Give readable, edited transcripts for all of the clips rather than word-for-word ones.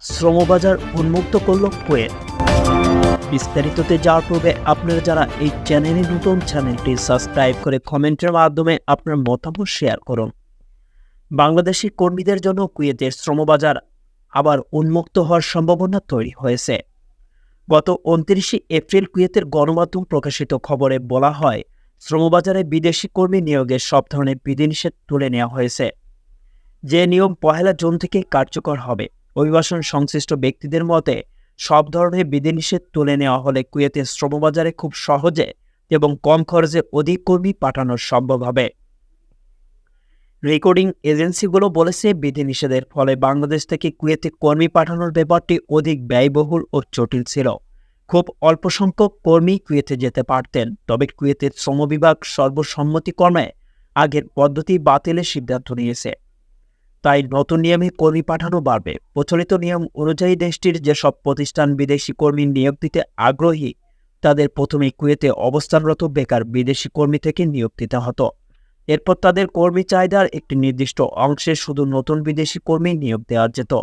শ্রমবাজার উন্মুক্ত করল কুয়েত। বিস্তারিততে যাওয়ার পূর্বে আপনারা যারা এই চ্যানেলে নতুন, চ্যানেলটি সাবস্ক্রাইব করে কমেন্টের মাধ্যমে আপনার মতামত শেয়ার করুন। বাংলাদেশি কর্মীদের জন্য কুয়েতের শ্রমবাজার আবার উন্মুক্ত হওয়ার সম্ভাবনা তৈরি হয়েছে। গত 29 এপ্রিল কুয়েতের গণমাধ্যম প্রকাশিত খবরে বলা হয়, শ্রমবাজারে বিদেশি কর্মী নিয়োগে সব ধরনের বিধিনিষেধ তুলে নেওয়া হয়েছে। যে নিয়ম 1 জুন থেকে কার্যকর হবে। অভিবাসন সংশ্লিষ্ট ব্যক্তিদের মতে, সব ধরনের বিধিনিষেধ তুলে নেওয়া হলে কুয়েতের শ্রমবাজারে খুব সহজে এবং কম খরচে অধিক কর্মী পাঠানো সম্ভব হবে। রেকর্ডিং এজেন্সিগুলো বলেছে, বিধিনিষেধের ফলে বাংলাদেশ থেকে কুয়েতে কর্মী পাঠানোর ব্যাপারটি অধিক ব্যয়বহুল ও জটিল ছিল। খুব অল্প সংখ্যক কর্মী কুয়েতে যেতে পারতেন। তবে কুয়েতের শ্রম বিভাগ সর্বসম্মতিক্রমে আগের পদ্ধতি বাতিলের সিদ্ধান্ত নিয়েছে। তাই নতুন নিয়মে কর্মী পাঠানো বাড়বে। প্রচলিত নিয়ম অনুযায়ী দেশটির যেসব প্রতিষ্ঠান বিদেশি কর্মী নিয়োগ দিতে আগ্রহী, তাদের প্রথমে কুয়েতে অবস্থানরত বেকার বিদেশি কর্মী থেকে নিয়োগ দিতে হতো। এরপর তাদের কর্মী চাহিদার একটি নির্দিষ্ট অংশে শুধু নতুন বিদেশি কর্মী নিয়োগ দেওয়া যেত।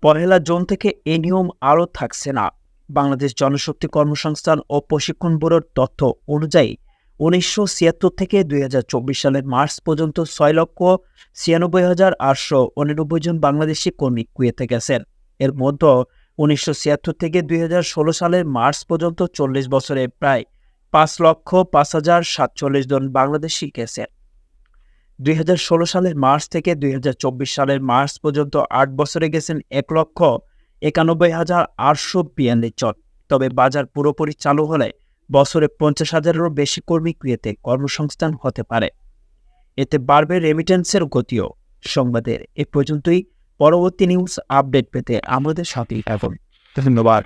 1 জুন থেকে এই নিয়ম আরও থাকছে না। বাংলাদেশ জনশক্তি কর্মসংস্থান ও প্রশিক্ষণ ব্যুরোর তথ্য অনুযায়ী 1976 থেকে 2024 সালের মার্চ পর্যন্ত 6,96,889 জন বাংলাদেশি কর্মী কুয়েতে গেছেন। এর মধ্যে 1976 থেকে 2016 সালের মার্চ পর্যন্ত 40 বছরে প্রায় 5,05,047 জন বাংলাদেশি গেছেন। 2016 সালের মার্চ থেকে 2024 সালের মার্চ পর্যন্ত 8 বছরে গেছেন 1,91,842 জন। তবে বাজার পুরোপুরি চালু হলে বছরে 50,000-এরও বেশি কর্মী কুয়েতে কর্মসংস্থান হতে পারে। এতে বাড়বে রেমিটেন্সের গতিও। সংবাদের এ পর্যন্তই। পরবর্তী নিউজ আপডেট পেতে আমাদের সাথেই থাকুন। ধন্যবাদ।